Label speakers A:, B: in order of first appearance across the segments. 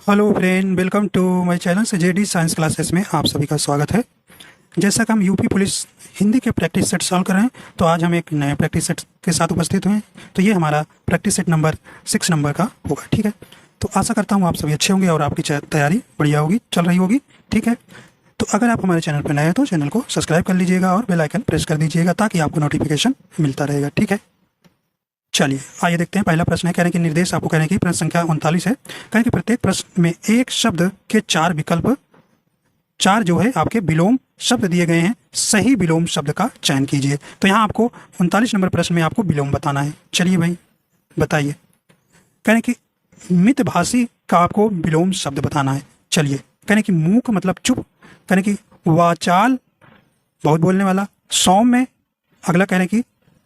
A: Hello friend, welcome to my channel से JD science classes में आप सभी का स्वागत है। जैसा कि हम यूपी पुलिस हिंदी के प्रैक्टिस सेट सॉल्व कर रहे हैं, तो आज हम एक नए प्रैक्टिस सेट के साथ उपस्थित हुए हैं। तो ये हमारा प्रैक्टिस सेट नंबर 6 नंबर का होगा। ठीक है, तो आशा करता हूँ आप सभी अच्छे होंगे और आपकी तैयारी बढ़िया होगी, चल रही होगी। ठीक है, तो अगर आप हमारे चैनल पर नए हैं तो चैनल को सब्सक्राइब कर लीजिएगा और बेल आइकन प्रेस कर दीजिएगा ताकि आपको नोटिफिकेशन मिलता रहेगा। ठीक है, चलिए आइए देखते हैं। पहला प्रश्न है, कह रहे हैं कि निर्देश आपको कह रहे हैं कि प्रश्न संख्या 39 है। कह रहे हैं कि प्रत्येक प्रश्न में एक शब्द के 4 विकल्प, 4 जो है आपके विलोम शब्द दिए गए हैं, सही विलोम शब्द का चयन कीजिए। तो यहाँ आपको 39 नंबर प्रश्न में आपको विलोम बताना है। चलिए भाई बताइए। कह रहे हैं कि मितभाषी का आपको विलोम शब्द बताना है। चलिए, कह रहे हैं कि मूक मतलब चुप, कह रहे हैं कि वाचाल बहुत बोलने वाला, सौम्य, अगला कह रहे हैं कि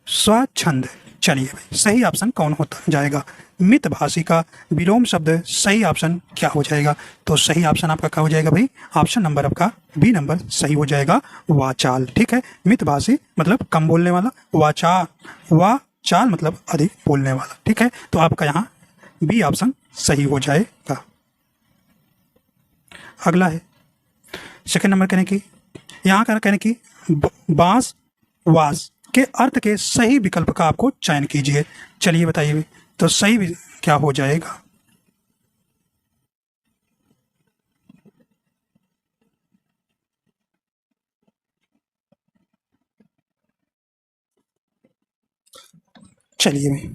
A: स्वच्छंद। चलिए भाई सही ऑप्शन कौन होता जाएगा? मितभाषी का विलोम शब्द सही ऑप्शन क्या हो जाएगा? तो सही ऑप्शन आपका क्या हो जाएगा भाई? ऑप्शन नंबर आपका बी नंबर सही हो जाएगा, वाचाल। ठीक है, मितभाषी मतलब कम बोलने वाला, वाचाल मतलब अधिक बोलने वाला। ठीक है, तो आपका यहाँ बी ऑप्शन सही हो जाएगा। अगला है सेकंड नंबर, कहने की यहाँ का कहने की बांस वास के अर्थ के सही विकल्प का आपको चयन कीजिए। चलिए बताइए, तो सही क्या हो जाएगा? चलिए भाई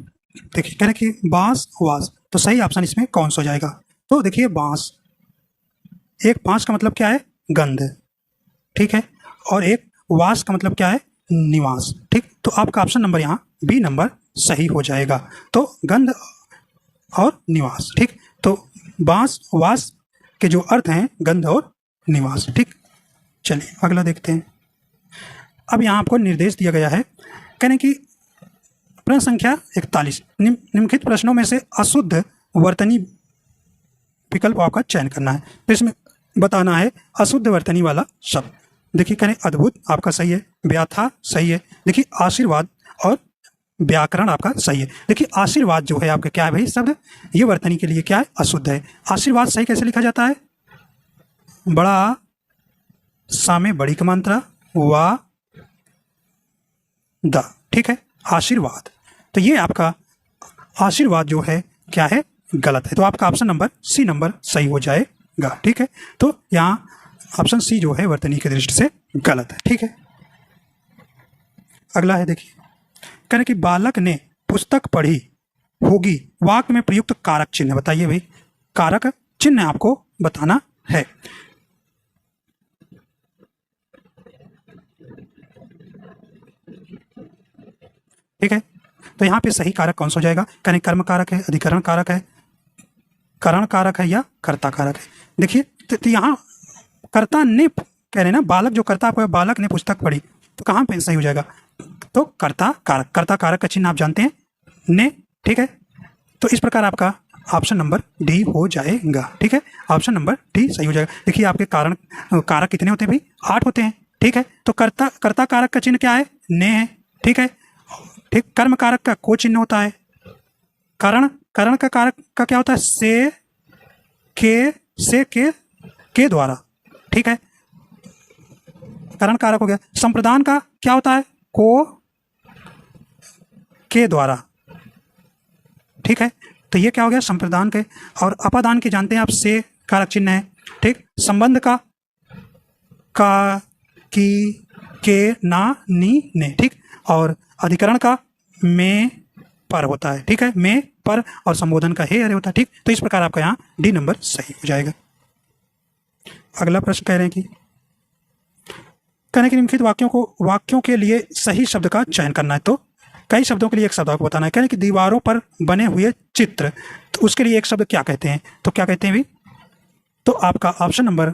A: देखिए, कह रहे कि बांस वास, तो सही ऑप्शन इसमें कौन सा हो जाएगा? तो देखिए बांस, एक बांस का मतलब क्या है? गंध। ठीक है, और एक वास का मतलब क्या है? निवास। ठीक, तो आपका ऑप्शन नंबर यहाँ बी नंबर सही हो जाएगा। तो गंध और निवास। ठीक, तो बांस वास के जो अर्थ हैं गंध और निवास। ठीक, चलिए अगला देखते हैं। अब यहाँ आपको निर्देश दिया गया है, कहने की प्रश्न संख्या 41, निम्नलिखित प्रश्नों में से अशुद्ध वर्तनी विकल्प आपका चयन करना है। तो इसमें बताना है अशुद्ध वर्तनी वाला शब्द। देखिए, कहें अद्भुत आपका सही है, व्याथा सही है, देखिए आशीर्वाद और व्याकरण आपका सही है। देखिए आशीर्वाद जो है आपका क्या है भाई शब्द? ये वर्तनी के लिए क्या है? अशुद्ध है। आशीर्वाद सही कैसे लिखा जाता है? बड़ा सा में बड़ी का मात्रा, वा द। ठीक है, आशीर्वाद, तो ये आपका आशीर्वाद जो है क्या है? गलत है। तो आपका ऑप्शन नंबर सी नंबर सही हो जाएगा। ठीक है, तो यहाँ ऑप्शन सी जो है वर्तनी की दृष्टि से गलत है। ठीक है, अगला है देखिए, कह रहे कि बालक ने पुस्तक पढ़ी होगी, वाक्य में प्रयुक्त कारक चिन्ह बताइए भाई। कारक चिन्ह आपको बताना है। ठीक है, तो यहाँ पे सही कारक कौन सा हो जाएगा? कहें कर्म कारक है, अधिकरण कारक है, करण कारक है या कर्ता कारक है? देखिए, तो यहाँ कर्ता ने कह रहे ना, बालक जो कर्ता आपको बालक ने पुस्तक पढ़ी, तो कहाँ पे सही हो जाएगा? तो कर्ता कारक, कर्ता कारक का चिन्ह आप जानते हैं, ने। ठीक है, तो इस प्रकार आपका ऑप्शन नंबर डी हो जाएगा। ठीक है, ऑप्शन नंबर डी सही हो जाएगा। देखिए आपके कारण कारक कितने होते हैं भाई? 8 होते हैं। ठीक है, तो कर्ता कर्ता कारक का चिन्ह क्या है? ने है। ठीक है, ठीक, कर्म कारक का को चिन्ह होता है, करण करण का कारक का क्या होता है? से के द्वारा। ठीक है, करण कारक हो गया। संप्रदान का क्या होता है? को के द्वारा। ठीक है, तो ये क्या हो गया? संप्रदान के। और अपादान के जानते हैं आप, से कारक चिन्ह है। ठीक, संबंध का की, के, ना, नी, ने। ठीक, और अधिकरण का में पर होता है। ठीक है, में पर, और संबोधन का हे अरे होता है। ठीक, तो इस प्रकार आपका यहाँ डी नंबर सही हो जाएगा। अगला प्रश्न कह रहे हैं कि कहने के निम्नलिखित वाक्यों के लिए सही शब्द का चयन करना है। तो कई शब्दों के लिए एक शब्द आपको बताना है। कहने कि दीवारों पर बने हुए चित्र, तो उसके लिए एक शब्द क्या कहते हैं? तो क्या कहते हैं भी? तो आपका ऑप्शन नंबर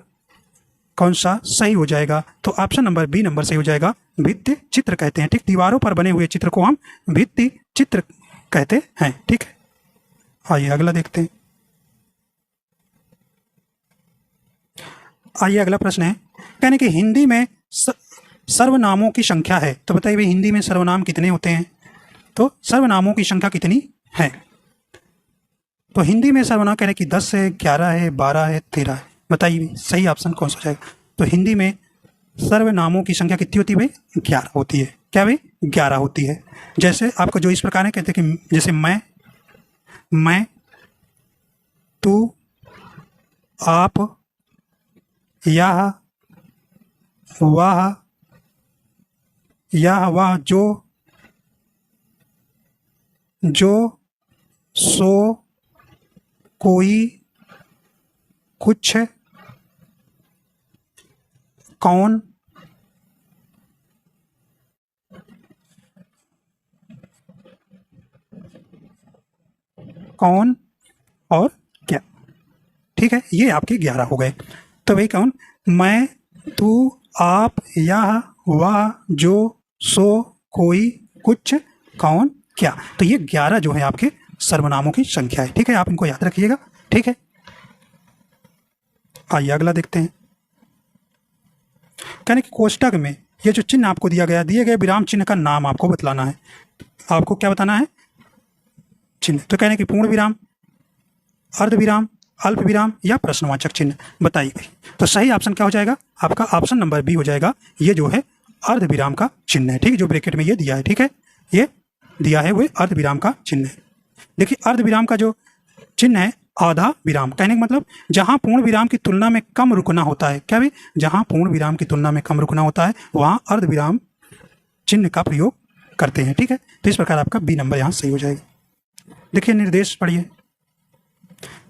A: कौन सा सही हो जाएगा? तो ऑप्शन नंबर बी नंबर सही हो जाएगा, भित्ति चित्र कहते हैं। ठीक, दीवारों पर बने हुए चित्र को हम भित्ति चित्र कहते हैं। ठीक है, आइए अगला देखते हैं। आइए अगला प्रश्न है, कहने कि हिंदी में सर्वनामों की संख्या है। तो बताइए भाई हिंदी में सर्वनाम कितने होते हैं? तो सर्वनामों की संख्या कितनी है? तो हिंदी में सर्वनाम कह रहे कि 10 है, 11 है, 12 है, 13 है। बताइए सही ऑप्शन कौन सा हो जाएगा। तो हिंदी में सर्वनामों की संख्या कितनी होती है भाई? 11 होती है। क्या भाई? 11 होती है। जैसे आपको जो इस प्रकार है कहते हैं कि जैसे मैं, तू, आप, यह, वह, जो, सो, कोई, कुछ, कौन, और क्या। ठीक है, ये आपके 11 हो गए। तो भाई कौन? मैं, तू, आप, यह, वह, जो, सो, कोई, कुछ, कौन, क्या। तो ये 11 जो है आपके सर्वनामों की संख्या है। ठीक है, आप इनको याद रखिएगा। ठीक है, आइए अगला देखते हैं। कहने कि कोष्टक में ये जो चिन्ह आपको दिया गया, दिए गए विराम चिन्ह का नाम आपको बतलाना है। आपको क्या बताना है? चिन्ह। तो कहने कि पूर्ण विराम, अर्ध विराम, अल्प विराम या प्रश्नवाचक चिन्ह। बताइए भाई। तो सही ऑप्शन क्या हो जाएगा? आपका ऑप्शन नंबर बी हो जाएगा। ये जो है अर्ध विराम का चिन्ह है। ठीक, जो ब्रैकेट में ये दिया है। ठीक है, ये दिया है वो अर्ध विराम का चिन्ह है। देखिए अर्ध विराम का जो चिन्ह है आधा विराम, कहने का मतलब जहां पूर्ण विराम की तुलना में कम रुकना होता है। क्या भाई? जहां पूर्ण विराम की तुलना में कम रुकना होता है वहां अर्ध विराम चिन्ह का प्रयोग करते हैं। ठीक है, तो इस प्रकार आपका बी नंबर यहाँ सही हो जाएगा। देखिए निर्देश पढ़िए।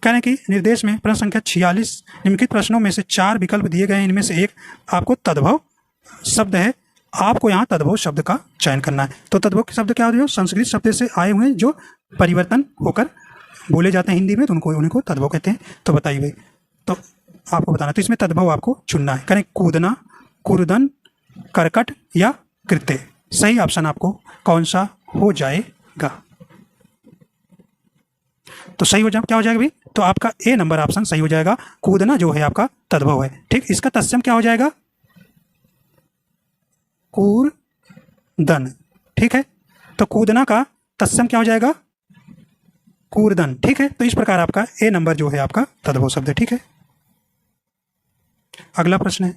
A: कहने की निर्देश में प्रश्न संख्या 46 निम्नलिखित प्रश्नों में से 4 विकल्प दिए गए हैं। इनमें से एक आपको तद्भव शब्द है। आपको यहाँ तद्भव शब्द का चयन करना है। तो तद्भव शब्द क्या होते हैं? संस्कृत शब्द से आए हुए हैं जो परिवर्तन होकर बोले जाते हैं हिंदी में, तो उनको तद्भव कहते हैं। तो बताइए भाई, तो आपको बताना। तो इसमें तद्भव आपको चुनना है। करें कूदना, कुर्दन, करकट या कृत्य। सही ऑप्शन आपको कौन सा हो जाएगा? तो सही हो जाए क्या हो जाएगा भाई? तो आपका ए नंबर ऑप्शन सही हो जाएगा। कूदना जो है आपका तद्भव है। ठीक, इसका तत्सम क्या हो जाएगा? कूर्दन। ठीक है, तो कूदना का तत्सम क्या हो जाएगा? कूर्दन। ठीक है, तो इस प्रकार आपका ए नंबर जो है आपका तद्भव शब्द है। ठीक है, अगला प्रश्न है।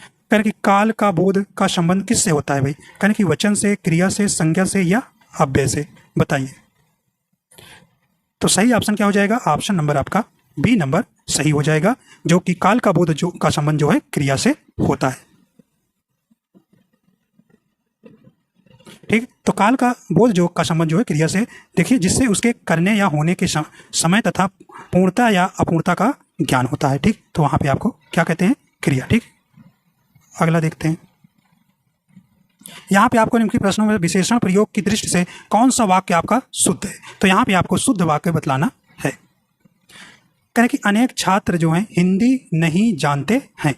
A: कहने कि काल का बोध का संबंध किससे होता है भाई? कहने कि वचन से, क्रिया से, संज्ञा से या अव्यय से। बताइए। तो सही ऑप्शन क्या हो जाएगा? ऑप्शन नंबर आपका बी नंबर सही हो जाएगा, जो कि काल का बोध जो का संबंध जो है क्रिया से होता है। ठीक, तो काल का बोध जो का संबंध जो है क्रिया से, देखिए जिससे उसके करने या होने के समय तथा पूर्णता या अपूर्णता का ज्ञान होता है। ठीक, तो वहां पे आपको क्या कहते हैं? क्रिया। ठीक, अगला देखते हैं। यहाँ पे आपको निम्नलिखित प्रश्नों में विशेषण प्रयोग की दृष्टि से कौन सा वाक्य आपका शुद्ध है? तो यहाँ पे आपको शुद्ध वाक्य बतलाना है। कहें कि अनेक छात्र जो हैं हिंदी नहीं जानते हैं।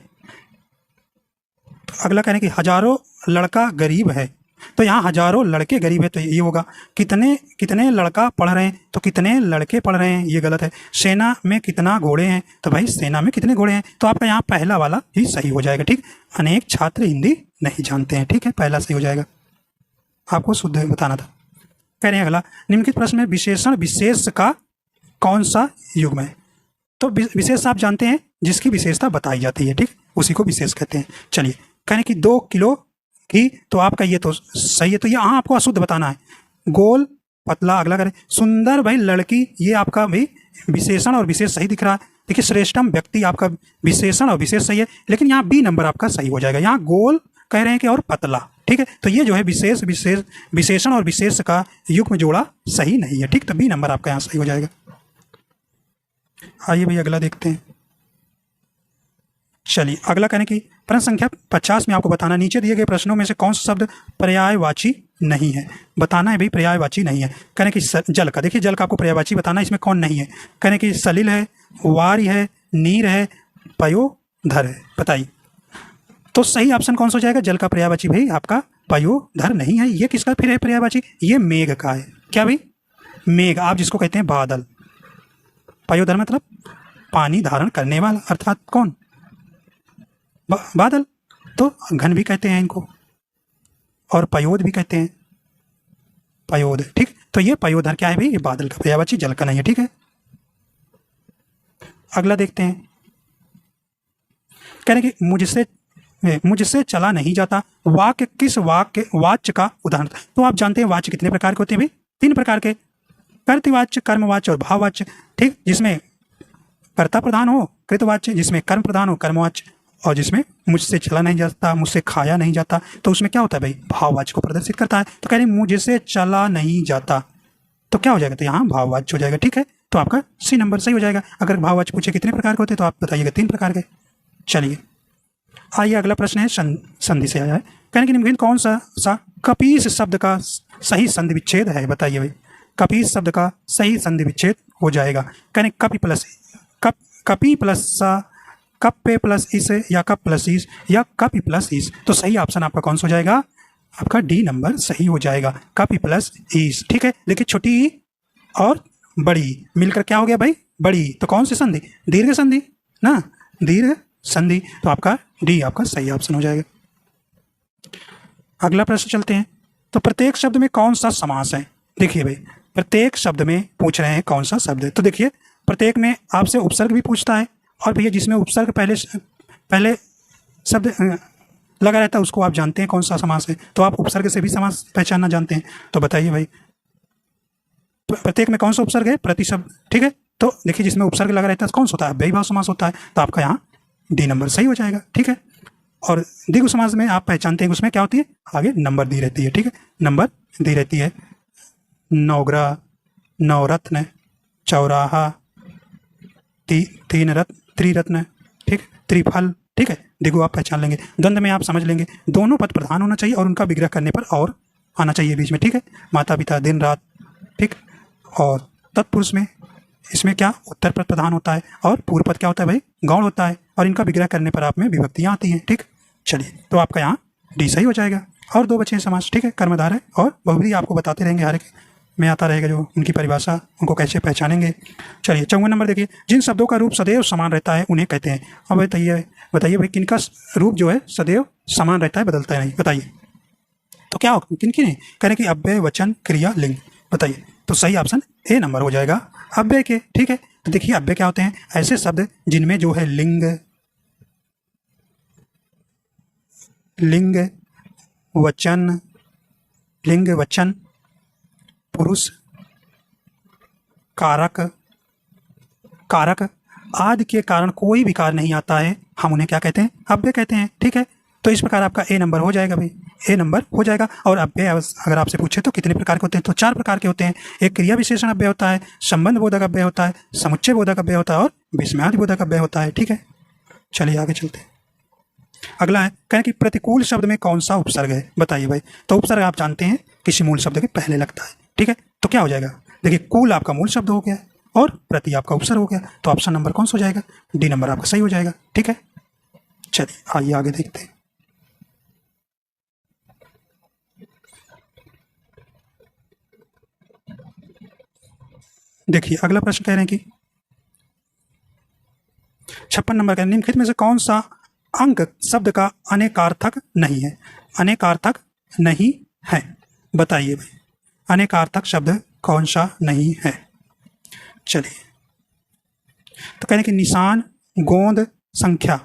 A: तो अगला कहें कि हजारों लड़का गरीब है। तो यहाँ हजारों लड़के गरीब है, तो ये होगा। कितने लड़का पढ़ रहे हैं, तो कितने लड़के पढ़ रहे हैं, ये गलत है। सेना में कितना घोड़े हैं, तो भाई सेना में कितने घोड़े हैं। तो आपका यहाँ पहला वाला ही सही हो जाएगा। ठीक, अनेक छात्र हिंदी नहीं जानते हैं। ठीक है, पहला सही हो जाएगा। आपको शुद्ध बताना था। कह रहे हैं अगला, निम्नलिखित प्रश्न में विशेषण विशेष का कौन सा युग्म है? तो विशेष आप जानते हैं जिसकी विशेषता बताई जाती है। ठीक, उसी को विशेष कहते हैं। चलिए, कहने की 2 किलो की, तो आपका ये तो सही है। तो यहाँ आपको अशुद्ध बताना है। गोल, पतला। अगला करें सुंदर भाई लड़की, ये आपका भाई विशेषण और विशेष सही दिख रहा है। देखिए श्रेष्ठम व्यक्ति आपका विशेषण और विशेष सही है, लेकिन यहाँ बी नंबर आपका सही हो जाएगा। यहाँ गोल कह रहे हैं कि और पतला। ठीक है, तो ये जो है विशेषण और विशेष का युग्म जोड़ा सही नहीं है। ठीक, तो बी नंबर आपका यहाँ सही हो जाएगा। आइए भाई अगला देखते हैं। चलिए अगला कहने की प्रश्न संख्या 50 में आपको बताना, नीचे दिए गए प्रश्नों में से कौन सा शब्द पर्यायवाची नहीं है? बताना है भाई पर्यायवाची नहीं है। कहने की जल का, देखिए जल का आपको पर्यायवाची बताना है, इसमें कौन नहीं है। कहने की सलिल है, वार्य है, नीर है, पयोधर है। बताइए। तो सही ऑप्शन कौन सा हो जाएगा? जल का पर्यायवाची भाई आपका पयोधर नहीं है। ये किसका फिर है पर्यायवाची? ये मेघ का है। क्या भाई? मेघ, आप जिसको कहते हैं बादल। पयोधर मतलब पानी धारण करने वाला, अर्थात कौन? बादल। तो घन भी कहते हैं इनको, और पयोध भी कहते हैं। पयोध। ठीक, तो ये पयोधर क्या है भाई? ये बादल का पर्यायवाची, जल का नहीं है। ठीक है, अगला देखते हैं, कह रहे हैं कि मुझसे चला नहीं जाता, वाक्य किस वाच्य का उदाहरण। तो आप जानते हैं वाच्य कितने प्रकार के होते हैं भाई, 3 प्रकार के, कर्तवाच्य, कर्मवाच्य और भाववाच्य। ठीक, जिसमें कर्ता प्रधान हो कृतवाच्य, जिसमें कर्म प्रधान हो कर्मवाच्य, और जिसमें मुझसे चला नहीं जाता, मुझसे खाया नहीं जाता, तो उसमें क्या होता है भाई, भाववाच्य को प्रदर्शित करता है। तो कह रहे मुझसे चला नहीं जाता, तो क्या हो जाएगा, तो यहाँ भाववाच्य हो जाएगा। ठीक है, तो आपका सी नंबर सही हो जाएगा। अगर भाववाच्य पूछे कितने प्रकार के होते हैं तो आप बताइएगा 3 प्रकार के। चलिए आइए अगला प्रश्न है, संधि से आया है। कहने कि निम्नलिखित कौन सा कपीस शब्द का सही संधि विच्छेद है, बताइए भाई। कपीस शब्द का सही संधि विच्छेद हो जाएगा, कहने कपी प्लस कपी प्लस सा, कप पे प्लस इस, या कप प्लस इस, या कपी प्लस इस। तो सही ऑप्शन आपका कौन सा हो जाएगा, आपका डी नंबर सही हो जाएगा, कपी प्लस इस। ठीक है, देखिए छोटी और बड़ी मिलकर क्या हो गया भाई, बड़ी। तो कौन सी संधि, दीर्घ संधि ना, दीर्घ संधि। तो आपका डी आपका सही ऑप्शन हो जाएगा। अगला प्रश्न चलते हैं। तो प्रत्येक शब्द में कौन सा समास है, देखिए भाई प्रत्येक शब्द में पूछ रहे हैं कौन सा शब्द है। तो देखिए प्रत्येक में आपसे उपसर्ग भी पूछता है, और भैया जिसमें उपसर्ग पहले शब्द लगा रहता है उसको आप जानते हैं कौन सा समास है। तो आप उपसर्ग से भी समास पहचानना जानते हैं। तो बताइए भाई प्रत्येक में कौन सा उपसर्ग है, प्रतिशब्द। ठीक है, तो देखिए जिसमें उपसर्ग लगा रहता है कौन सा होता है, अव्ययीभाव समास होता है। तो आपका यहाँ डी नंबर सही हो जाएगा। ठीक है, और द्विगु समास में आप पहचानते हैं उसमें क्या होती है, आगे नंबर दी रहती है। ठीक है, नंबर दी रहती है, नवग्रह, नवरत्न, चौराहा, तीन रत्न, त्रिरत्न, ठीक, त्रिफल। ठीक है, द्विगु आप पहचान लेंगे। द्वंद्व में आप समझ लेंगे दोनों पद प्रधान होना चाहिए और उनका विग्रह करने पर और आना चाहिए बीच में। ठीक है, माता पिता, दिन रात। ठीक, और तत्पुरुष में इसमें क्या उत्तर पद प्रधान होता है और पूर्व पद क्या होता है भाई, गौण होता है, और इनका विग्रह करने पर आप में विभक्तियाँ आती हैं। ठीक, चलिए तो आपका यहाँ डी सही हो जाएगा। और 2 बचे हैं समास। ठीक है, कर्मधारय और बहुव्रीहि आपको बताते रहेंगे, हर एक में आता रहेगा जो उनकी परिभाषा, उनको कैसे पहचानेंगे। चलिए 54 नंबर देखिए, जिन शब्दों का रूप सदैव समान रहता है उन्हें कहते हैं। अब बताइए भाई किनका रूप जो है सदैव समान रहता है, बदलता नहीं, बताइए। तो क्या हो किन किन करें कि अव्यय, वचन, क्रिया, लिंग। बताइए, तो सही ऑप्शन ए नंबर हो जाएगा, अव्यय के। ठीक है, तो देखिए अव्यय क्या होते हैं, ऐसे शब्द जिनमें जो है लिंग वचन, पुरुष, कारक आदि के कारण कोई विकार नहीं आता है, हम उन्हें क्या कहते हैं, अव्यय कहते हैं। ठीक है, तो इस प्रकार आपका ए नंबर हो जाएगा भाई, ए नंबर हो जाएगा। और अव्यय अगर आपसे पूछे तो कितने प्रकार के होते हैं, तो 4 प्रकार के होते हैं। एक क्रिया विशेषण अव्यय होता है, संबंध बोधक अव्यय होता है, समुच्चय बोधक अव्यय होता है, और विस्मयादि बोधक अव्यय होता है। ठीक है, चलिए आगे चलते हैं। अगला है कहें कि प्रतिकूल शब्द में कौन सा उपसर्ग है, बताइए भाई। तो उपसर्ग आप जानते हैं किसी मूल शब्द के पहले लगता है। ठीक है, तो क्या हो जाएगा, देखिए कूल आपका मूल शब्द हो गया और प्रति आपका उपसर्ग हो गया। तो ऑप्शन नंबर कौन सा हो जाएगा, डी नंबर आपका सही हो जाएगा। ठीक है, चलिए आइए आगे देखते हैं। देखिए अगला प्रश्न कह रहे हैं कि 56 नंबर का, निम्नलिखित में से कौन सा अंक शब्द का अनेकार्थक नहीं है, अनेकार्थक नहीं है, बताइए भाई अनेकार्थक शब्द कौन सा नहीं है। चलिए तो कहने कि निशान, गोंद, संख्या,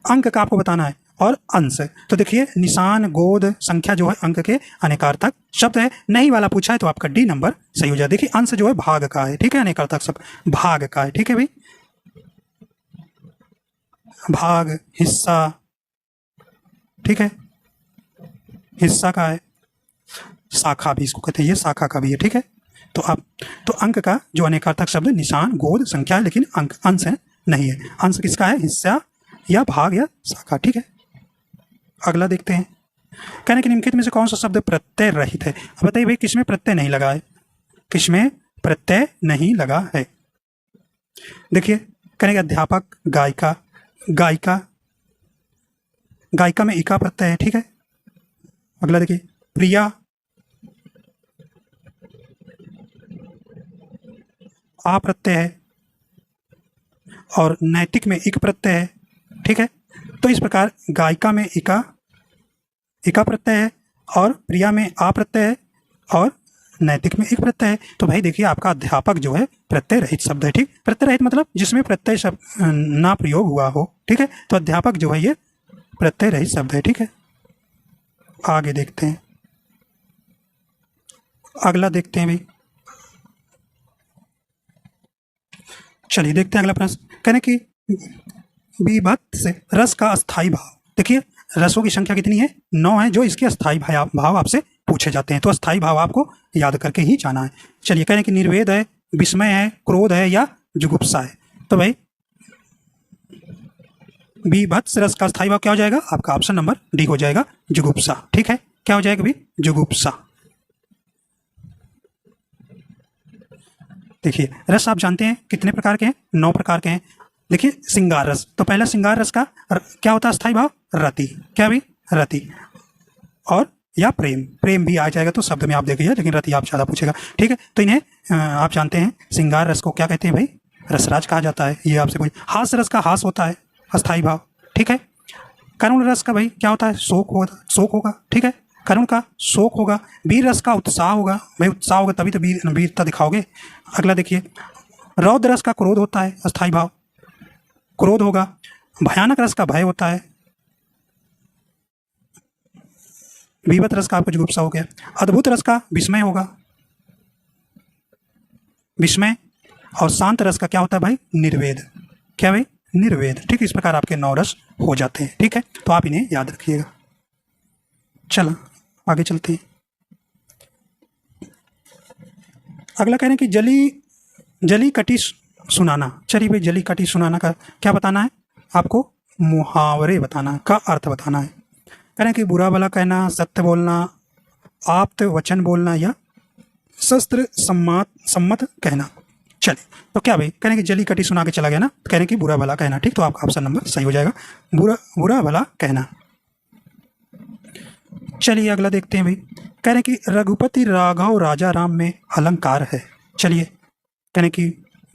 A: अंक का आपको बताना है, और अंश। तो देखिए निशान, गोद, संख्या जो है अंक के अनेकार्थक शब्द है। नहीं वाला पूछा है तो आपका डी नंबर सही हो जाए। देखिए अंश जो है भाग का है। ठीक है, अनेकार्थक शब्द भाग का है। ठीक है भाई, भाग, हिस्सा। ठीक है, हिस्सा का है, शाखा भी इसको कहते हैं, ये शाखा का भी है। ठीक है, तो अंक का जो अनेकार्थक शब्द निशान, गोद, संख्या है, लेकिन अंक अंश है नहीं है। अंश किसका है, हिस्सा या भाग या शाखा। ठीक है, अगला देखते हैं। कहने कि निम्नलिखित में से कौन सा शब्द प्रत्यय रहित है। अब बताइए भाई किसमें प्रत्यय नहीं लगा है, किसमें प्रत्यय नहीं लगा है। देखिए कहने अध्यापक, गायिका, गायिका में इका प्रत्यय है। ठीक है, अगला देखिए प्रिया, आ प्रत्यय है, और नैतिक में इक प्रत्यय है। ठीक है, तो इस प्रकार गायिका में इका प्रत्यय है, और प्रिया में आ प्रत्यय है, और नैतिक में एक प्रत्यय है। तो भाई देखिए आपका अध्यापक जो है प्रत्यय रहित शब्द है, ठीक। प्रत्यय रहित मतलब जिसमें प्रत्यय शब्द ना प्रयोग हुआ हो, ठीक है। तो अध्यापक जो है ये प्रत्यय रहित शब्द है, ठीक है। आगे देखते हैं, अगला देखते हैं भाई। चलिए देखते हैं अगला प्रश्न। कहने की विभक्त से रस का अस्थाई भाव। देखिए रसों की संख्या कितनी है, 9 है, जो इसके अस्थाई भाव आपसे पूछे जाते हैं। तो अस्थाई भाव आपको याद करके ही जाना है। चलिए कहने की निर्वेद है, विस्मय है, क्रोध है या जुगुप्सा है। तो भाई विभत्स रस का स्थायी भाव क्या हो जाएगा, आपका ऑप्शन नंबर डी हो जाएगा, जुगुप्सा, ठीक है। क्या हो जाएगा भाई, जुगुप्सा। देखिए रस आप जानते हैं कितने प्रकार के हैं, 9 प्रकार के हैं। देखिए श्रृंगार रस, तो पहला श्रृंगार रस का क्या होता है स्थायी भाव, रति। क्या भी, रति। और या प्रेम, प्रेम भी आ जाएगा तो शब्द में आप देखिए, लेकिन रति आप ज़्यादा पूछेगा, ठीक है। तो इन्हें आप जानते हैं श्रृंगार रस को क्या कहते हैं भाई, रसराज कहा जाता है। ये आपसे पूछ, हास रस का हास होता है अस्थाई भाव, ठीक है। करुण रस का भाई क्या होता है, शोक होगा, ठीक है। करुण का शोक होगा। वीर रस का उत्साह होगा, भाई उत्साह होगा तभी तो वीरता दिखाओगे। अगला देखिए, रौद्र रस का क्रोध होता है अस्थाई भाव, क्रोध होगा। भयानक रस का भय होता है, विभत रस का आपको जुगुप्सा हो गया। अद्भुत रस का विस्मय होगा, विस्मय। और शांत रस का क्या होता है भाई, निर्वेद। क्या भाई, निर्वेद, ठीक। इस प्रकार आपके 9 रस हो जाते हैं, ठीक है। तो आप इन्हें याद रखिएगा। चलो आगे चलते हैं। अगला कह रहे हैं कि जली कटी सुनाना। चलिए भाई जली कटी सुनाना का क्या बताना है आपको, मुहावरे बताना का अर्थ बताना है। कह रहे हैं कि बुरा भला कहना, सत्य बोलना, आप्त वचन बोलना या शस्त्र सम्मत कहना। चलिए तो क्या भाई कह रहे हैं कि जली कटी सुना के चला गया ना, तो कह रहे हैं कि बुरा भला कहना, ठीक। तो आपका ऑप्शन नंबर सही हो जाएगा, बुरा भला कहना। चलिए अगला देखते हैं भाई। कह रहे हैं कि रघुपति राघव राजा राम में अलंकार है। चलिए कह रहे हैं कि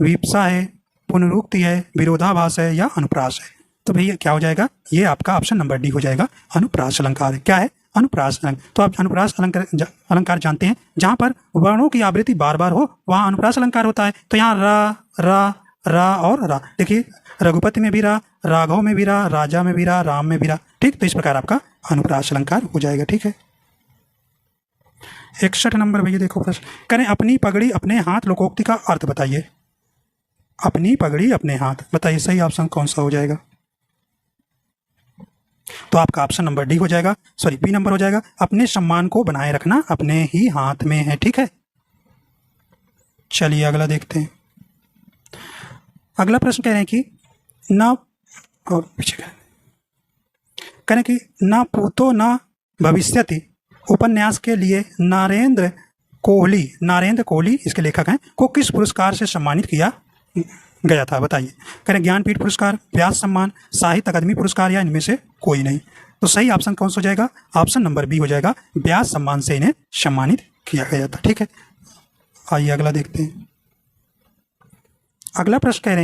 A: विपसा है, पुनरुक्ति है, विरोधाभास है या अनुप्रास है। तो भैया क्या हो जाएगा, ये आपका ऑप्शन नंबर डी हो जाएगा, अनुप्रास अलंकार है। क्या है, अनुप्रास अलंकार। तो आप अनुप्रास अलंकार जानते हैं, जहाँ पर वर्णों की आवृत्ति बार बार हो वहाँ अनुप्रास अलंकार होता है। तो यहाँ रा और रा। देखिए रघुपति में भी रा, राघव में भी रा, राजा में भी रा, राम में भी रा, ठीक। तो इस प्रकार आपका अनुप्रास अलंकार हो जाएगा, ठीक है। 61 नंबर भैया देखो प्रश्न। करें अपनी पगड़ी अपने हाथ लोकोक्ति का अर्थ बताइए। अपनी पगड़ी अपने हाथ, बताइए सही ऑप्शन कौन सा हो जाएगा। तो आपका ऑप्शन नंबर डी हो जाएगा, सॉरी बी नंबर हो जाएगा, अपने सम्मान को बनाए रखना अपने ही हाथ में है, ठीक है। चलिए अगला देखते हैं। अगला प्रश्न कह रहे हैं कि ना, और पीछे कह रहे हैं कि ना पूतो ना भविष्यति उपन्यास के लिए नारेंद्र कोहली इसके लेखक हैं, को किस पुरस्कार से सम्मानित किया गया था, बताइए। करें ज्ञानपीठ पुरस्कार, व्यास सम्मान, साहित्य अकादमी पुरस्कार या इनमें से कोई नहीं। तो सही ऑप्शन कौन सा हो जाएगा, ऑप्शन नंबर बी हो जाएगा, व्यास सम्मान से इन्हें सम्मानित किया गया था, ठीक है। आइए अगला देखते हैं। अगला प्रश्न कह रहे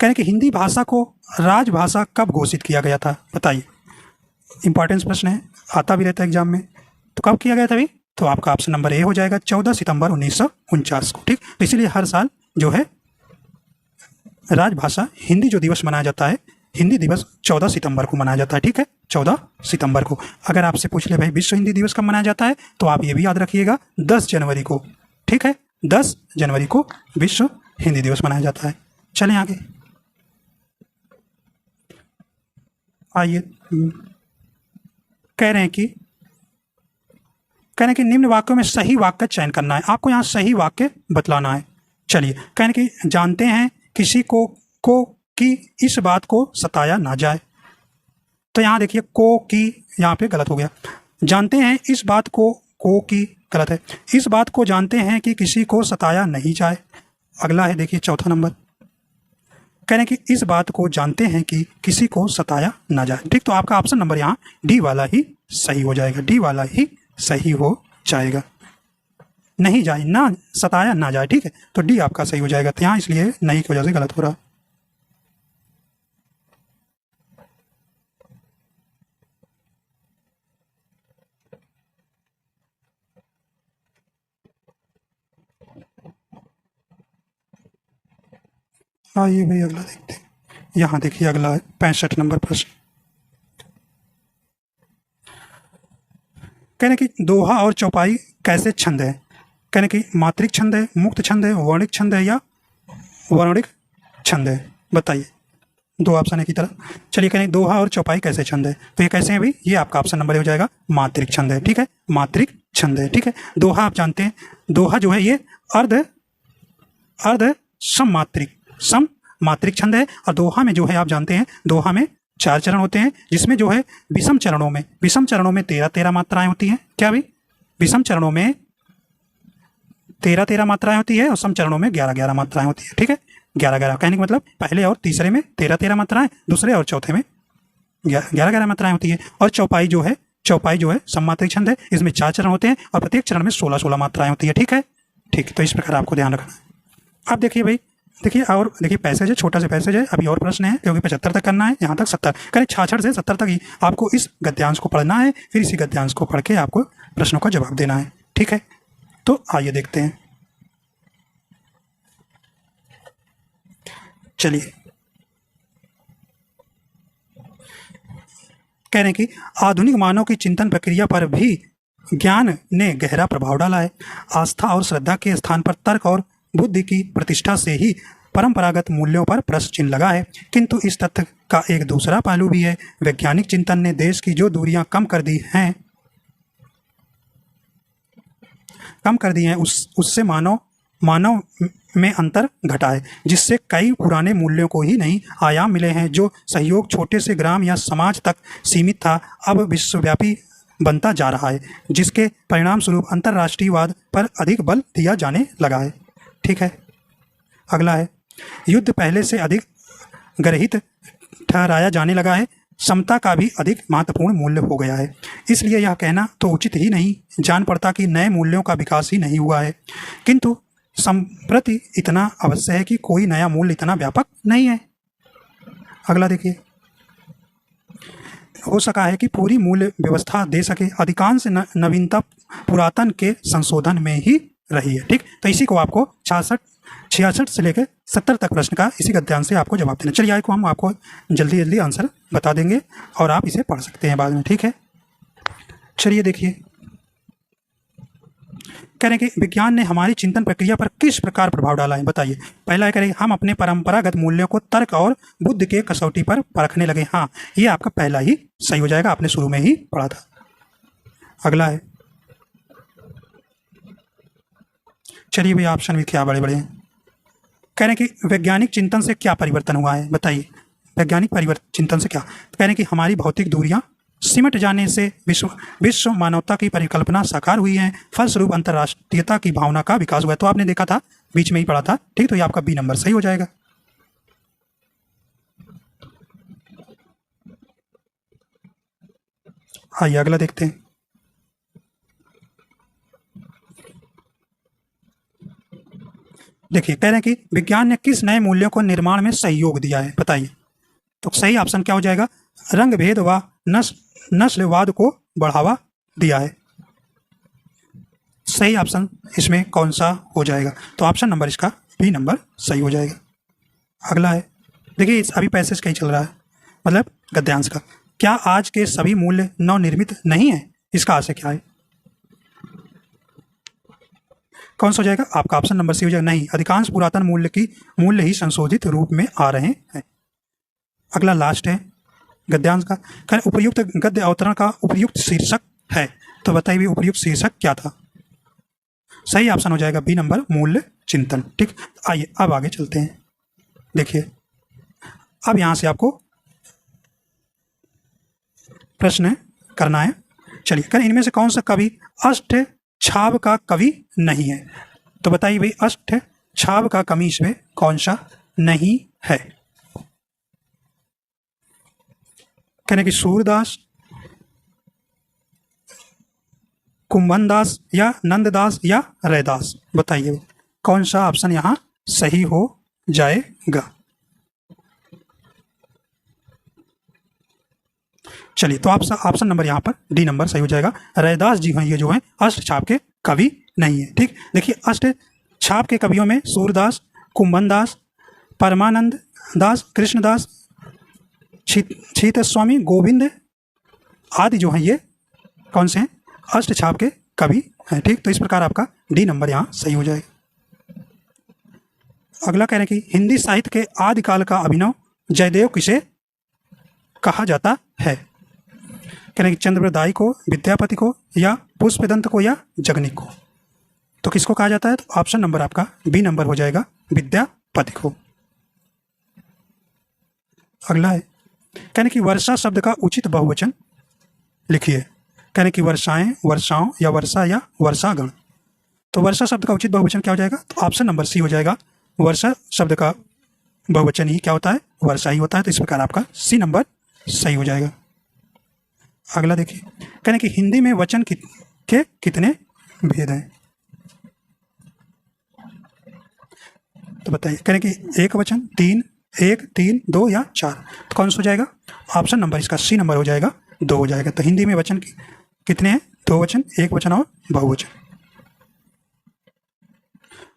A: हैं कि हिंदी भाषा को राजभाषा कब घोषित किया गया था, बताइए। इंपॉर्टेंस प्रश्न है, आता भी रहता है एग्जाम में। तो कब किया गया था भाई, तो आपका ऑप्शन नंबर ए हो जाएगा, 14 सितंबर 1949 को, ठीक। तो इसीलिए हर साल जो है राजभाषा हिंदी जो दिवस मनाया जाता है, हिंदी दिवस 14 सितंबर को मनाया जाता है, ठीक है, 14 सितंबर को। अगर आपसे पूछ ले भाई विश्व हिंदी दिवस कब मनाया जाता है, तो आप ये भी याद रखिएगा 10 जनवरी को, ठीक है, 10 जनवरी को विश्व हिंदी दिवस मनाया जाता है। चलें आगे, आइए। कह रहे हैं कि निम्न वाक्यों में सही वाक्य का चयन करना है, आपको यहाँ सही वाक्य बतलाना है। चलिए कह रहे हैं कि जानते हैं किसी को कि इस बात को सताया ना जाए। तो यहाँ देखिए को की यहाँ पे गलत हो गया, जानते हैं इस बात को की गलत है, इस बात को जानते हैं कि किसी को सताया नहीं जाए। अगला है देखिए चौथा नंबर, कह रहे हैं कि इस बात को जानते हैं कि किसी को सताया ना जाए, ठीक। तो आपका ऑप्शन नंबर यहाँ डी वाला ही सही हो जाएगा, डी वाला ही सही हो जाएगा, नहीं जाए ना, सताया ना जाए, ठीक है। तो डी आपका सही हो जाएगा, तो यहाँ इसलिए नहीं की वजह से गलत हो रहा। आइए भाई अगला देखते हैं। यहाँ देखिए अगला है 65 नंबर प्रश्न। कहने की दोहा और चौपाई कैसे छंद है? कहने की मात्रिक छंद है, मुक्त छंद है, वर्णिक छंद है या वर्णिक छंद है? बताइए। दो ऑप्शन है की तरह। चलिए कहने दोहा और चौपाई कैसे छंद है, तो ये कैसे है भाई? ये आपका ऑप्शन नंबर हो जाएगा मात्रिक छंद है। ठीक है, मात्रिक छंद है। ठीक है, दोहा आप जानते हैं, दोहा जो है ये अर्ध अर्ध सम मात्रिक छंद है। और दोहा में जो है आप जानते हैं, दोहा में 4 चरण होते हैं, जिसमें जो है विषम चरणों में 13 मात्राएं होती हैं। क्या भाई? विषम चरणों में 13 मात्राएं होती है और सम चरणों में 11 मात्राएं होती है। ठीक है, 11 कहने का मतलब पहले और तीसरे में 13 मात्राएं, दूसरे और चौथे में 11 मात्राएं होती है। और चौपाई जो है सममात्रिक छंद है, इसमें 4 चरण होते हैं और प्रत्येक चरण में 16 मात्राएं होती है। ठीक है, ठीक, तो इस प्रकार आपको ध्यान रखना है। अब देखिए भाई, देखिए पैसेज है, छोटा सा पैसेज है, अभी और प्रश्न है क्योंकि 75 तक करना है, यहाँ तक 70 करें, 66 से 70 तक ही आपको इस गद्यांश को पढ़ना है, फिर इसी गद्यांश को पढ़ के आपको प्रश्नों का जवाब देना है। ठीक है, तो आइए देखते हैं। चलिए, कह रहे हैं कि आधुनिक मानव की चिंतन प्रक्रिया पर भी ज्ञान ने गहरा प्रभाव डाला है। आस्था और श्रद्धा के स्थान पर तर्क और बुद्धि की प्रतिष्ठा से ही परंपरागत मूल्यों पर प्रश्न चिन्ह लगा है। किंतु इस तथ्य का एक दूसरा पहलू भी है। वैज्ञानिक चिंतन ने देश की जो दूरियां कम कर दी हैं उससे मानव में अंतर घटा है, जिससे कई पुराने मूल्यों को ही नई आयाम मिले हैं। जो सहयोग छोटे से ग्राम या समाज तक सीमित था, अब विश्वव्यापी बनता जा रहा है, जिसके परिणाम स्वरूप अंतर्राष्ट्रीयवाद पर अधिक बल दिया जाने लगा है। ठीक है, अगला है, युद्ध पहले से अधिक गर्हित ठहराया जाने लगा है। समता का भी अधिक महत्वपूर्ण मूल्य हो गया है। इसलिए यह कहना तो उचित ही नहीं जान पड़ता कि नए मूल्यों का विकास ही नहीं हुआ है, किंतु संप्रति इतना अवश्य है कि कोई नया मूल्य इतना व्यापक नहीं है। अगला देखिए, हो सका है कि पूरी मूल्य व्यवस्था दे सके, अधिकांश नवीनता पुरातन के संशोधन में ही रही है। ठीक, तो इसी को आपको 66 से लेकर 70 तक प्रश्न का इसी गद्यांश से आपको जवाब देना। चलिए, को हम आपको जल्दी आंसर बता देंगे और आप इसे पढ़ सकते हैं बाद में। ठीक है, चलिए देखिए, कह रहे हैं कि विज्ञान ने हमारी चिंतन प्रक्रिया पर किस प्रकार प्रभाव डाला है? बताइए। पहला है, कह रहे हैं हम अपने परंपरागत मूल्यों को तर्क और बुद्धि के कसौटी पर परखने लगे। हाँ, ये आपका पहला ही सही हो जाएगा, आपने शुरू में ही पढ़ा था। अगला है, चलिए भाई, ऑप्शन भी क्या बड़े बड़े हैं। कह रहे हैं कि वैज्ञानिक चिंतन से क्या परिवर्तन हुआ है? बताइए, वैज्ञानिक चिंतन से क्या? तो कह रहे हैं कि हमारी भौतिक दूरियां सिमट जाने से विश्व मानवता की परिकल्पना साकार हुई है, फलस्वरूप अंतर्राष्ट्रीयता की भावना का विकास हुआ है। तो आपने देखा था, बीच में ही पढ़ा था। ठीक, तो ये आपका बी नंबर सही हो जाएगा। आइए अगला देखते हैं। देखिए, कह रहे हैं कि विज्ञान ने किस नए मूल्यों को निर्माण में सहयोग दिया है? बताइए। तो सही ऑप्शन क्या हो जाएगा? रंग भेद व नस्लवाद को बढ़ावा दिया है। सही ऑप्शन इसमें कौन सा हो जाएगा? तो ऑप्शन नंबर इसका बी नंबर सही हो जाएगा। अगला है, देखिए अभी पैसेज का ही चल रहा है, मतलब गद्यांश का। क्या आज के सभी मूल्य नवनिर्मित नहीं है? इसका आशय क्या है? कौन सा हो जाएगा? आपका ऑप्शन नंबर सी हो जाएगा। नहीं, अधिकांश पुरातन मूल्य ही संशोधित रूप में आ रहे हैं। अगला लास्ट है गद्यांश का, उपयुक्त गद्य अवतरण का उपयुक्त शीर्षक है। तो बताइए उपयुक्त शीर्षक क्या था? सही ऑप्शन हो जाएगा बी नंबर, मूल्य चिंतन। ठीक, आइए अब आगे चलते हैं। देखिए, अब यहां से आपको प्रश्न करना है। चलिए, इनमें से कौन सा कवि अष्ट छाव का कवि नहीं है? तो बताइए भाई, अष्ट छाव का कवि इसमें कौन सा नहीं है? कहने की सूरदास, कुंभनदास या नंददास या रैदास? बताइए कौन सा ऑप्शन यहां सही हो जाएगा? चलिए, तो आप ऑप्शन नंबर यहाँ पर डी नंबर सही हो जाएगा। रैदास जी हैं, ये जो हैं अष्ट छाप के कवि नहीं है। ठीक, देखिए अष्ट छाप के कवियों में सूरदास, कुंभनदास, परमानंद दास, कृष्णदास, छीत स्वामी, गोविंद आदि जो हैं ये कौन से हैं? अष्टछाप के कवि हैं। ठीक, तो इस प्रकार आपका डी नंबर यहाँ सही हो जाएगा। अगला कह रहे हैं कि हिंदी साहित्य के आदिकाल का अभिनव जयदेव किसे कहा जाता है? कह रहे हैं कि चंद्रप्रदायी को, विद्यापति को, या पुष्पदंत को, या जगनिक को। तो किसको कहा जाता है? तो ऑप्शन नंबर आपका बी नंबर हो जाएगा, विद्यापति को। अगला है कहने कि वर्षा शब्द का उचित बहुवचन लिखिए। कहने कि वर्षाएं, वर्षाओं, या वर्षा, या वर्षागण। तो वर्षा शब्द का उचित बहुवचन क्या हो जाएगा? तो ऑप्शन नंबर सी हो जाएगा, वर्षा शब्द का बहुवचन ही क्या होता है? वर्षा ही होता है। तो इस प्रकार आपका सी नंबर सही हो जाएगा। अगला देखिए, कहने कि हिंदी में वचन के कितने भेद हैं? तो बताइए। कहने कि एक वचन, तीन, एक, तीन, दो, या चार। तो कौन सा हो जाएगा? ऑप्शन नंबर इसका सी नंबर हो जाएगा, दो हो जाएगा। तो हिंदी में वचन कितने हैं? दो वचन, एक वचन और बहुवचन।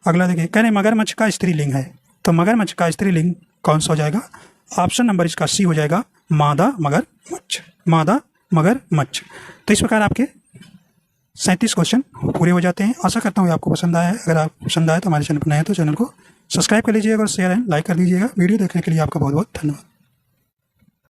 A: अगला देखिए, कह रहे मगरमच्छ का स्त्रीलिंग है। तो मगरमच्छ का स्त्रीलिंग कौन सा हो जाएगा? ऑप्शन नंबर इसका सी हो जाएगा, मादा मगरमच्छ। मादा मगरमच्छ। तो इस प्रकार आपके 37 क्वेश्चन पूरे हो जाते हैं। आशा करता हूँ आपको पसंद आया है। अगर आपको पसंद आया तो हमारे चैनल पर नए हैं तो चैनल को सब्सक्राइब कर लीजिएगा और शेयर एंड लाइक कर दीजिएगा। वीडियो देखने के लिए आपका बहुत बहुत धन्यवाद।